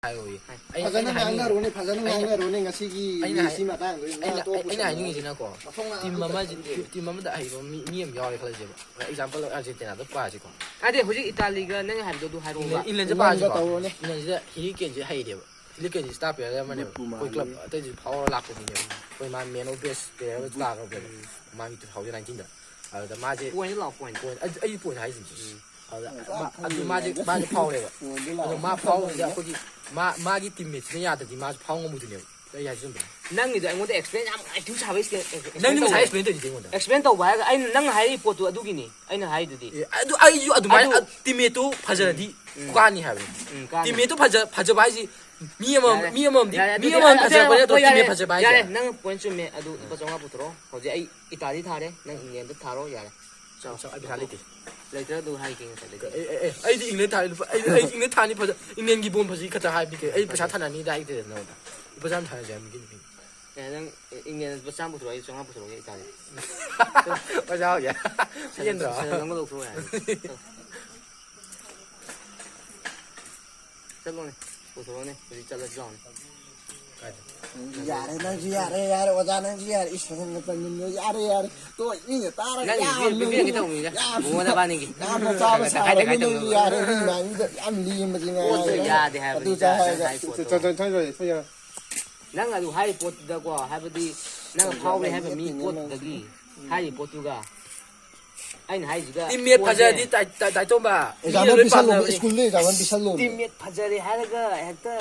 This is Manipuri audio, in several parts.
فجأنا ꯉꯥꯡꯅꯔꯣꯅꯦ ꯐꯖꯅ ꯉꯥꯡꯅꯔꯣꯅꯦ ꯉꯁꯤꯒꯤ ꯃꯤꯁꯤ ꯃꯇꯥꯡꯗ ꯑꯩꯅ ꯍꯥꯏꯅꯤꯡꯉꯤꯁꯤꯅꯀꯣ ꯇꯤꯝ ꯑꯃꯗ ꯑꯍꯩꯕ ꯃꯤ ꯑꯃ ꯌꯥꯎꯔꯦ ꯈꯜꯂꯁꯦꯕ ꯑꯦꯛꯖꯥꯝꯄꯜ ꯑꯥꯔꯖꯦꯟꯇꯤꯅꯥꯗ ꯄꯥꯁꯤꯀꯣ ꯑꯗꯦ ꯍꯧꯖꯤꯛ ꯏꯇꯥꯂꯤꯒ ꯅꯪ ꯍꯥꯏꯕꯗꯣ ꯑꯗꯨ ꯍꯥꯏꯔꯛꯑꯣꯕ ꯏꯪꯂꯦꯟꯁꯦ ꯄꯥꯁꯤꯀꯣ ꯏꯪꯂꯦꯟꯁꯤꯗ ꯍꯦꯔꯤ ꯀꯦꯟꯁꯦ ꯍꯩꯔꯦꯕ ꯍꯦꯔꯤ ꯀꯦꯟꯁꯦ ꯁ꯭ꯇꯥꯔ ꯄ꯭ꯂꯦꯌꯔ ꯑꯃꯅꯦꯕ ꯑꯩꯈꯣꯏ ꯀ꯭ꯂꯕ ꯑꯇꯩꯁꯨ ꯐꯥꯎꯔ ꯂꯥꯛꯄꯅꯤꯅꯦꯕ ꯑꯩꯈꯣꯏ ꯃꯥ ꯃꯦꯟ ꯑꯣꯐ ꯕꯦꯁ ꯄ꯭ꯂꯦꯌꯔ ꯇꯥꯈ꯭ꯔꯕꯅꯦꯕ ꯃꯥꯒꯤ 2019ꯗ ꯑꯗꯨꯗ ꯃꯥꯁꯦ ꯄꯣꯏꯟ ꯂꯥꯛ ꯄꯣꯏꯟ ꯑꯩꯒꯤ ꯄꯣꯏꯟ ꯍꯥꯏꯁꯤꯡꯁꯦ ꯑꯗꯨ ꯃꯥꯁꯦ ꯐꯥꯎꯔꯦꯕ ꯑꯗꯣ ꯃꯥ ꯐꯥꯎꯕꯁꯤꯗ ꯑꯩꯈꯣꯏꯒꯤ ꯃꯥꯒꯤ ꯇꯤꯝꯃꯦꯠꯁꯤꯅ ꯌꯥꯗ꯭ꯔꯗꯤ ꯃꯥꯁꯨ ꯐꯥꯎ ꯉꯝꯃꯣꯏꯗꯣꯏꯅꯦꯕ ꯑꯩ ꯍꯥꯏꯁꯤ ꯆꯨꯝꯕ꯭ꯔꯥ ꯅꯪꯒꯤꯗꯣ ꯑꯩꯉꯣꯟꯗ ꯑꯦꯛꯁꯄ꯭ꯂꯦꯟ ꯌꯥꯝ ꯑꯦꯛꯇꯤቭ ꯁꯥꯕ ꯅꯪꯗꯤ ꯉꯁꯥꯏ ꯑꯦꯛꯁꯄ꯭ꯂꯦꯟ ꯇꯧꯔꯤꯗꯤ ꯑꯩꯉꯣꯟꯗ ꯑꯦꯛꯁꯄ꯭ꯂꯦꯟ ꯇꯧꯕ ꯍꯥꯏꯔꯒ ꯑꯩꯅ ꯅꯪꯅ ꯍꯥꯏꯔꯤꯕ ꯄꯣꯠꯇꯨ ꯑꯗꯨꯒꯤꯅꯤ ꯑꯩꯅ ꯍꯥꯏꯗꯨꯗꯤ ꯑꯗꯨ ꯑꯩꯁꯨ ꯑꯗꯨꯃꯥꯏꯅ ꯇꯤꯝꯃꯦꯠꯇꯨ ꯐꯖꯔꯗꯤ ꯀꯥꯅꯤ ꯍꯥꯏꯕꯅꯤ ꯇꯤꯝꯃꯦꯠꯇꯨ ꯐꯖꯕ ꯍꯥꯏꯁꯤ ꯃꯤ ꯑꯃꯃꯝꯗꯤ ꯐꯖꯔꯛꯄꯅꯦ ꯑꯗꯣ ꯇꯤꯝꯃꯦꯠ ꯐꯖꯕ ꯍꯥꯏꯁꯦ ꯌꯥꯔꯦ ꯅꯪ ꯄꯣꯏꯟ ꯆꯨꯝꯃꯦ ꯑꯗꯨ ꯂꯨꯄꯥ 500 ꯄꯨꯊꯣꯔꯛꯑꯣ ꯍꯧꯖꯤꯛ ꯑꯩ ꯏꯇꯥꯂꯤ ꯊꯥꯔꯦ ꯅꯪ ꯏꯪꯂꯦꯟꯗ ꯊꯥꯔꯣ ꯌꯥꯔꯦ ꯑꯩ ꯄꯩꯁꯥ ꯂꯩꯇꯦ ꯂꯩꯇ꯭ꯔ ꯑꯗꯨ ꯍꯥꯏꯒꯦ ꯉꯁꯥꯏ ꯑꯩꯗꯤ ꯏꯪꯂꯦꯟ ꯊꯥꯔꯤ ꯑꯩ ꯏꯪꯂꯦꯟ ꯊꯥꯅꯤ ꯐꯖ ꯏꯪꯂꯦꯟꯒꯤ ꯕꯣꯜ ꯐꯖꯩ ꯈꯛꯇ ꯍꯥꯏꯕꯗꯤ ꯑꯩ ꯄꯩꯁꯥ ꯊꯥꯅꯅꯤꯗ ꯍꯥꯏꯗꯦꯗ ꯅꯉꯣꯟꯗ ꯂꯨꯄꯥ 100 ꯊꯥꯅꯁꯦ ꯍꯥꯏꯕꯅꯤ ꯅꯪ ꯏꯪꯂꯦꯟꯗ ꯂꯨꯄꯥ 100 ꯄꯨꯊꯣꯔꯛꯑꯣ ꯑꯩ 500 ꯄꯨꯊꯣꯔꯛꯑꯣ ꯏꯇꯥꯂꯤ ꯄꯩꯁꯥ ꯍꯧꯒꯦ ꯆꯦꯟꯗ꯭ꯔꯣ ꯅꯪꯒ ꯂꯧꯊꯣꯛꯑꯣ ꯌꯥꯔꯦ ꯆꯠꯂꯣꯅꯦ ꯄꯨꯊꯣꯔꯛꯑꯣꯅꯦ ꯍꯧꯖꯤꯛ ꯆꯠꯂꯁꯤ ꯂꯥꯎꯅꯦ ꯌꯥꯔꯦ ꯅꯪꯁꯨ ꯌꯥꯔꯦ ꯑꯣꯖꯥ ꯅꯪꯁꯨ ꯌꯥꯔꯦ ꯏꯁꯣꯔꯅ ꯄꯟꯅꯤꯡꯉ ꯌꯥꯔꯦ ꯇꯣ ꯃꯤꯅ ꯇꯥꯔꯒ ꯌꯥꯝꯅ ꯆꯥꯕ ꯁꯥꯔꯒ ꯅꯪꯁꯨ ꯌꯥꯔꯦ ꯃꯤꯃꯥꯡꯗ ꯌꯥꯝ ꯂꯦꯝꯕꯁꯤ ꯌꯥꯗꯦ ꯑꯗꯨ ꯍꯥꯏꯕꯅꯤ ꯅꯪ ꯑꯗꯨ ꯍꯥꯏꯔꯤ ꯄꯣꯠꯇꯨꯗꯀꯣ ꯍꯥꯏꯕꯗꯤ ꯅꯪ ꯐꯥꯎꯔꯦ ꯍꯥꯏꯕ ꯃꯤ ꯄꯣꯠꯇꯨꯗꯒꯤ ꯍꯥꯏꯔꯤ ꯄꯣꯠꯇꯨꯒ ꯑꯩꯅ ꯍꯥꯏꯁꯤꯒ ꯇꯤꯝꯃꯦꯠ ꯐꯖꯔꯗꯤ ꯇꯥꯏꯇꯣꯝꯕ ꯁ꯭ꯀꯨꯜꯗ ꯑꯦꯛꯖꯥꯝꯄꯜ ꯄꯤꯁꯜꯂꯣ ꯇꯤꯝꯃꯦꯠ ꯐꯖꯔꯦ ꯍꯥꯏꯔꯒ ꯍꯦꯛꯇ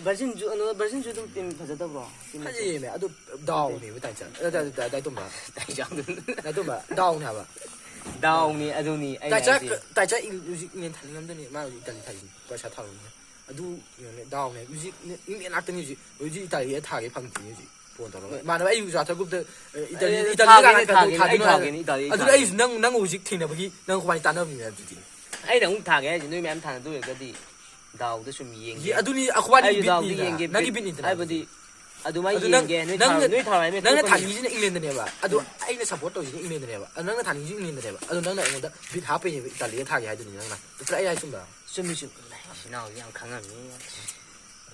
ꯚꯔꯖꯤꯟꯁꯨ ꯑꯗꯨꯝ ꯇꯤꯝ ꯐꯖꯗꯕ꯭ꯔꯣ ꯐꯖꯩꯌꯦꯃꯦ ꯑꯗꯨ ꯗꯥꯎꯅꯦꯕ ꯇꯥꯏꯇꯣꯝꯕ ꯗꯥꯎꯅꯦ ꯍꯥꯏꯕ ꯗꯥꯎꯅꯤ ꯑꯗꯨꯅꯤ ꯇꯥꯏꯆꯥ ꯍꯧꯖꯤꯛ ꯏꯪꯂꯦꯟ ꯊꯥꯅꯤꯡꯉꯝꯗꯅꯤ ꯃꯥ ꯍꯧꯖꯤꯛ ꯏꯇꯥꯂꯤ ꯊꯥꯏꯁꯤꯅꯤ ꯄꯩꯁꯥ ꯊꯥꯔꯨꯅꯤ ꯑꯗꯨ ꯗꯥꯎꯅꯦ ꯍꯧꯖꯤꯛ ꯏꯪꯂꯦꯟ ꯉꯥꯛꯇꯅꯤ ꯍꯧꯖꯤꯛ ꯏꯇꯥꯂꯤ ꯊꯥꯒꯦ ꯐꯪꯗ꯭ꯔꯤꯅꯤ ꯍꯧꯖꯤꯛ ꯐꯣꯟ ꯇꯧꯔꯒ ꯏꯃꯥꯟꯅꯕ ꯑꯩ ꯋꯥꯆꯞ ꯒ꯭ꯔꯨꯞꯇ ꯊꯥꯗꯣꯏꯅꯣ ꯑꯗꯨꯅ ꯑꯩꯁꯨ ꯅꯪ ꯍꯧꯖꯤꯛ ꯊꯦꯡꯅꯕꯒꯤ ꯅꯪ ꯀꯃꯥꯏꯅ ꯇꯥꯟꯅꯕꯅꯤꯅ ꯑꯗꯨꯗꯤ ꯑꯩꯅ ꯑꯃꯨꯛ ꯊꯥꯒꯦ ꯍꯥꯏꯁꯦ ꯅꯣꯏ ꯃꯌꯥꯝ ꯊꯥꯅꯗꯣꯏ ꯑꯣꯏꯔꯒꯗꯤ ꯗꯥꯎꯗ ꯁꯨꯝ ꯌꯦꯡꯒꯦ ꯑꯗꯨꯅꯤ ꯑꯩꯈꯣꯏꯅꯤ ꯑꯩꯁꯨ ꯗꯥꯎꯗ ꯌꯦꯡꯒꯦ ꯅꯪꯒꯤ ꯕꯤꯠꯅꯤꯗꯅ ꯍꯥꯏꯕꯗꯤ ꯑꯗꯨꯃꯥꯏꯅ ꯌꯦꯡꯒꯦ ꯅꯣꯏ ꯊꯥꯔꯣ ꯍꯥꯏꯕ ꯅꯪꯅ ꯊꯥꯅꯤꯡꯉꯤꯁꯤꯅ ꯏꯪꯂꯦꯟꯗꯅꯦꯕ ꯑꯗꯨ ꯑꯩꯅ ꯁꯞꯄꯣꯔꯠ ꯇꯧꯔꯤꯁꯤꯅ ꯏꯪꯂꯦꯟꯗꯅꯦꯕ ꯑꯗꯨ ꯅꯪꯅ ꯊꯥꯅꯤꯡꯉꯤꯁꯤ ꯏꯪꯂꯦꯟꯗꯅꯦꯕ ꯑꯗꯨ ꯅꯪꯅ ꯑꯩꯉꯣꯟꯗ ꯕꯤꯠ ꯍꯥꯞꯄꯩꯅꯦꯕ ꯏꯇꯥꯂꯤꯗ ꯊꯥꯒꯦ ꯍꯥꯏꯗꯨꯅꯤ ꯅꯪꯅ ꯅꯠꯇ꯭ꯔ ꯑꯩ ꯍꯥꯏ ꯆꯨꯝꯕ꯭ꯔꯥ ꯆꯨꯝꯃꯤ ꯏꯅꯥꯎꯁꯤ ꯌꯥꯝ ꯈꯪꯉꯝꯃꯤ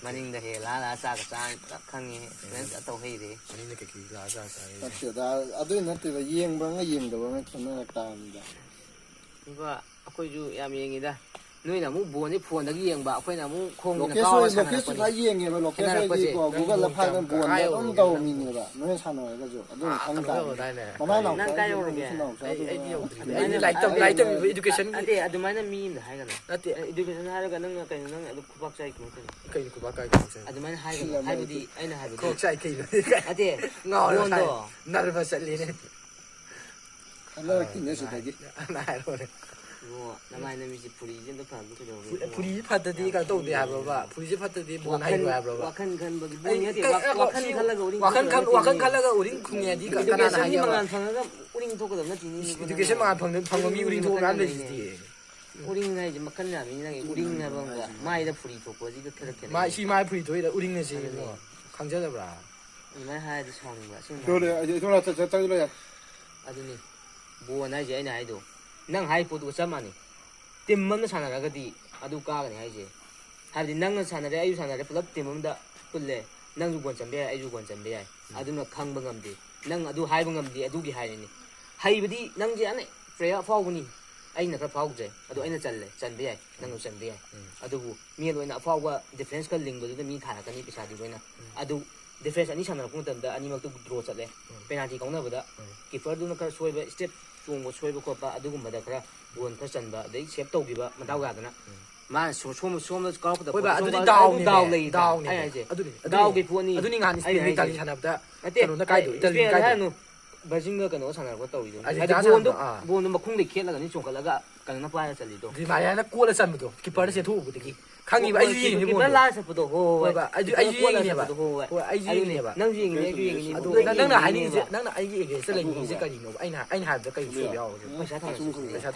ꯃꯅꯤꯡꯗ ꯍꯦꯛ ꯂꯥꯛꯑ ꯆꯥꯒ ꯆꯥꯅꯤ ꯄꯨꯂꯞ ꯈꯪꯉꯤ ꯅꯪ ꯇꯧ ꯍꯩꯔꯦ ꯃꯅꯤꯡꯗ ꯀꯩꯀꯩ ꯂꯥꯛꯑ ꯆꯥꯒ ꯆꯥꯔꯦ ꯅꯠꯇꯦꯗ ꯑꯗꯨꯏ ꯅꯠꯇꯦꯗ ꯌꯦꯡꯕꯒ ꯌꯦꯡꯗꯕꯒ ꯈꯦꯠꯅꯔꯛ ꯇꯥꯕꯅꯤꯗ ꯑꯗꯨꯒ ꯑꯩꯈꯣꯏꯁꯨ ꯌꯥꯝ ꯌꯦꯡꯉꯤꯗ ꯅꯣꯏꯅ ꯑꯃꯨꯛ ꯕꯣꯟꯁꯦ ꯐꯣꯟꯗꯒꯤ ꯌꯦꯡꯕ ꯑꯩꯈꯣꯏꯅ ꯑꯃꯨꯛ ꯈꯣꯡꯁꯤꯅ ꯀꯥꯎꯔ ꯂꯣꯀꯦꯁꯁꯨ ꯈꯔ ꯌꯦꯡꯉꯦꯕ ꯂꯣꯀꯦꯁ ꯍꯣꯏꯗꯤꯀꯣ ꯒꯨꯒꯜꯗ ꯐꯥꯏꯗꯅ ꯕꯣꯟꯗ ꯑꯗꯨꯝ ꯇꯧꯕ ꯃꯤꯅꯦꯕ ꯅꯣꯏꯅ ꯁꯥꯟꯅꯔꯒꯁꯨ ꯑꯗꯨꯝ ꯈꯪ ꯇꯥꯕꯅꯤ ꯃꯃꯥꯡ ꯅꯪ ꯀꯥꯏ ꯌꯧꯔꯒꯦ ꯑꯩꯗꯤ ꯌꯧꯗ꯭ꯔꯤ ꯑꯩꯗꯤ ꯂꯥꯏꯔꯤꯛ ꯇꯝꯃꯤꯕ ꯏꯗꯨꯀꯦꯁꯟ ꯅꯠꯇꯦ ꯑꯗꯨꯃꯥꯏꯅ ꯃꯤ ꯑꯃꯗ ꯍꯥꯏꯒꯅꯨ ꯅꯠꯇꯦ ꯏꯗꯨꯀꯦꯁꯟ ꯍꯥꯏꯔꯒ ꯅꯪꯅ ꯀꯩꯅꯣ ꯅꯪ ꯑꯗꯨ ꯈꯨꯕꯥꯛ ꯆꯥꯏ ꯀꯩꯅꯣ ꯈꯨꯕꯥꯛ ꯀꯥꯏ ꯑꯗꯨꯃꯥꯏꯅ ꯍꯥꯏꯒꯅꯨ ꯍꯥꯏꯕꯗꯤ ꯑꯩꯅ ꯍꯥꯏꯕꯗꯤ ꯈꯨꯕꯥꯛ ꯆꯥꯏ ꯀꯩꯅꯣ ꯅꯠꯇꯦ ꯉꯥꯎꯔꯦ ꯕꯣꯟꯗꯣ ꯅꯔꯚꯁ ꯆꯠꯂꯤꯅꯦ ꯈꯟꯅꯔꯛꯈꯤꯅꯦ ꯁꯤꯗꯒꯤ ꯅꯃꯥꯏ ꯅꯃꯤꯠꯁꯤ ꯐꯨꯔꯤꯁꯤ ꯑꯝꯇ ꯐꯍꯟꯕ ꯀꯩꯗꯧꯔꯒꯦ ꯐꯨꯔꯤꯁꯤ ꯐꯠꯇꯗꯤ ꯀꯩꯅꯣ ꯇꯧꯗꯦ ꯍꯥꯏꯕ꯭ꯔꯕ ꯐꯨꯔꯤꯁꯤ ꯐꯠꯇꯗꯤ ꯕꯣꯟ ꯍꯩꯔꯣꯏ ꯍꯥꯏꯕ꯭ꯔꯕ ꯋꯥꯈꯜ ꯈꯟꯕꯒꯤ ꯕꯣꯟ ꯅꯠꯇꯦ ꯋꯥꯈꯜ ꯈꯜꯂꯒ ꯋꯥꯈꯜ ꯈꯜꯂꯒ ꯎꯔꯤꯡ ꯈꯨꯡꯉꯦꯗꯤ ꯀꯅꯥꯅ ꯍꯥꯏꯒꯦꯕ ꯃꯉꯥꯜ ꯐꯪꯉꯒ ꯎꯔꯤꯡ ꯊꯣꯛꯀꯗꯕ ꯅꯠꯇꯦꯅꯤ ꯏꯗꯨꯀꯦꯁꯟ ꯃꯉꯥꯜ ꯐꯪꯕ ꯃꯤ ꯎꯔꯤꯡ ꯊꯣꯛꯄ ꯃꯌꯥꯝ ꯂꯩꯔꯤꯁꯤꯗꯤ ꯎꯔꯤꯡ ꯍꯥꯏꯁꯦ ꯃꯈꯜ ꯌꯥꯝꯃꯤ ꯅꯪꯒꯤ ꯎꯔꯤꯡ ꯍꯥꯏꯕ ꯑꯃꯒ ꯃꯥꯏꯗ ꯐꯨꯔꯤ ꯊꯣꯛꯄꯁꯤꯒ ꯈꯔ ꯈꯦꯠꯅꯩ ꯁꯤ ꯃꯥꯏ ꯐꯨꯔꯤ ꯊꯣꯛꯏꯔ ꯎꯔꯤꯡꯅ ꯁꯤ ꯈꯪꯖꯗꯕ꯭ꯔꯥ ꯑꯗꯨꯃꯥꯏꯅ ꯍꯥꯏꯔꯗꯤ ꯁꯥꯎꯅꯤꯡꯕ ꯑꯗꯨꯅꯤ ꯕꯣꯟ ꯍꯥꯏꯁꯦ ꯑꯩꯅ ꯍꯥꯏꯗꯣ ꯅꯪ ꯍꯥꯏ ꯄꯣꯠꯇꯨꯒ ꯆꯞ ꯃꯥꯟꯅꯩ ꯇꯤꯝ ꯑꯃꯅ ꯁꯥꯟꯅꯔꯒꯗꯤ ꯑꯗꯨ ꯀꯥꯒꯅꯤ ꯍꯥꯏꯁꯦ ꯍꯥꯏꯕꯗꯤ ꯅꯪꯅ ꯁꯥꯟꯅꯔꯦ ꯑꯩꯁꯨ ꯁꯥꯟꯅꯔꯦ ꯄꯨꯂꯞ ꯇꯤꯝ ꯑꯃꯗ ꯄꯨꯜꯂꯦ ꯅꯪꯁꯨ ꯒꯣꯜ ꯆꯟꯕ ꯌꯥꯏ ꯑꯩꯁꯨ ꯒꯣꯜ ꯆꯟꯕ ꯌꯥꯏ ꯑꯗꯨꯅ ꯈꯪꯕ ꯉꯝꯗꯦ ꯅꯪ ꯑꯗꯨ ꯍꯥꯏꯕ ꯉꯝꯗꯦ ꯑꯗꯨꯒꯤ ꯍꯥꯏꯔꯤꯅꯤ ꯍꯩꯕꯗꯤ ꯅꯪꯁꯦ ꯌꯥꯝꯅ ꯄ꯭ꯂꯦꯌꯔ ꯑꯐꯥꯎꯕꯅꯤ ꯑꯩꯅ ꯈꯔ ꯐꯥꯎꯖꯩ ꯑꯗꯣ ꯑꯩꯅ ꯆꯟꯕ ꯌꯥꯏ ꯅꯪꯁꯨ ꯆꯟꯕ ꯌꯥꯏ ꯑꯗꯨꯕꯨ ꯃꯤ ꯂꯣꯏꯅ ꯑꯐꯥꯎꯕ ꯗꯤꯐꯦꯟꯁ ꯈꯔ ꯂꯤꯡꯕꯗꯨꯗ ꯃꯤ ꯊꯥꯔꯛꯀꯅꯤ ꯄꯩꯁꯥꯗꯤ ꯂꯣꯏꯅ ꯑꯗꯨ ꯗꯤꯐꯦꯟꯁ ꯑꯅꯤ ꯁꯥꯟꯅꯔꯛꯄ ꯃꯇꯝꯗ ꯑꯅꯤꯃꯛꯇꯨ ꯗ꯭ꯔꯣ ꯆꯠꯂꯦ ꯄꯦꯅꯥꯜꯇꯤ ꯀꯥꯎꯅꯕꯗ ꯀꯤꯄꯔꯗꯨꯅ ꯈꯔ ꯁꯣꯏꯕ ꯁ꯭ꯇꯦꯞ ꯆꯣꯡꯕ ꯁꯣꯏꯕ ꯈꯣꯠꯄ ꯑꯗꯨꯒꯨꯝꯕꯗ ꯈꯔ ꯒꯣꯜ ꯈꯔ ꯆꯟꯕ ꯑꯗꯩ ꯁꯦꯞ ꯇꯧꯈꯤꯕ ꯃꯗꯥꯎ ꯌꯥꯗꯅ ꯃꯥꯅ ꯁꯣꯝꯗ ꯀꯥꯎꯔꯛꯄꯗ ꯑꯗꯨꯗꯤ ꯗꯥꯎꯅꯤ ꯗꯥꯎ ꯂꯩꯇ꯭ꯔꯥ ꯗꯥꯎꯅꯤ ꯑꯩ ꯍꯥꯏꯁꯦ ꯑꯗꯨꯅꯤ ꯗꯥꯎꯒꯤ ꯄꯣꯠꯅꯤ ꯑꯗꯨꯅꯤ ꯉꯍꯥꯟ ꯑꯩꯅ ꯏꯇꯥꯂꯤ ꯍꯥꯏꯁꯦ ꯁꯥꯟꯅꯕꯗ ꯅꯠꯇꯦ ꯀꯩꯅꯣꯅ ꯀꯥꯏꯗꯣ ꯏꯇꯥꯂꯤ ꯏꯁꯄꯦꯟ ꯀꯥꯏꯗꯣ ꯍꯥꯏꯔꯅꯨ ꯚꯔꯖꯤꯟꯒ ꯀꯩꯅꯣ ꯁꯥꯟꯅꯔꯛꯄ ꯇꯧꯔꯤꯗꯣ ꯍꯥꯏꯗꯤ ꯑꯥꯔꯖꯦꯟꯇꯤꯅꯥ ꯕꯣꯟꯗꯣ ꯃꯈꯨꯡꯗꯩ ꯈꯦꯠꯂꯒꯅꯤ ꯆꯣꯡꯈꯠꯂꯒ ꯀꯩꯅꯣꯅ ꯄꯥꯏꯔ ꯆꯠꯂꯤꯗꯣ ꯗꯤꯃꯥꯔꯤꯌꯥꯅ ꯀꯣꯠꯂ ꯆꯟꯕꯗꯣ ꯀꯤꯄꯔꯗ ꯆꯦꯟꯊꯣꯛꯎꯕꯗꯒꯤ ꯈꯪꯉꯤꯕ ꯑꯩꯁꯨ ꯌꯦꯡꯉꯤꯅꯤ ꯀꯤꯄꯔ ꯕꯣꯜꯗꯣ ꯂꯥꯟꯅ ꯆꯠꯄꯗꯣ ꯍꯣꯏ ꯑꯩꯁꯨ ꯌꯦꯡꯉꯤꯅꯦꯕ ꯍꯣꯏ ꯍꯣꯏ ꯑꯩꯁꯨ ꯌꯦꯡꯉꯤꯅꯦꯕ ꯅꯪꯁꯨ ꯌꯦꯡꯉꯤꯅꯤ ꯑꯩꯁꯨ ꯌꯦꯡꯉꯤꯅꯤ ꯑꯗꯣ ꯅꯪꯅ ꯍꯥꯏꯅꯤꯡꯉꯤꯁꯦ ꯅꯪꯅ ꯑꯩꯒꯤ ꯑꯦꯒꯦꯟꯁꯇ ꯂꯩꯅꯤꯡꯉꯤꯁꯦ ꯀꯔꯤꯅꯣꯕ ꯑꯩꯅ ꯍꯥꯏꯕꯗ ꯀꯔꯤ ꯁꯣꯏꯕ ꯌꯥꯎꯔꯒꯦ ꯄꯩꯁꯥ ꯊꯥꯅꯁꯤ ꯄꯩꯁꯥ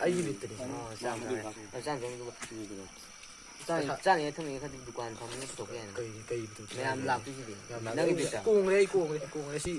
ꯑꯩꯒꯤ ꯕꯤꯠꯇꯅꯤ ꯆꯥꯅꯤꯡꯉꯥꯏ ꯊꯛꯅꯤꯡꯉꯥꯏ ꯈꯔꯗꯤ ꯗꯨꯀꯥꯟ ꯐꯝꯕꯅ ꯄꯨꯊꯣꯛꯄ ꯌꯥꯏꯅ ꯀꯩ ꯃꯌꯥꯝ ꯂꯥꯛꯇꯣꯏꯁꯤꯗꯤ ꯅꯪꯒꯤ ꯕꯤꯠꯇ ꯀꯣꯡꯂꯦ ꯁꯤ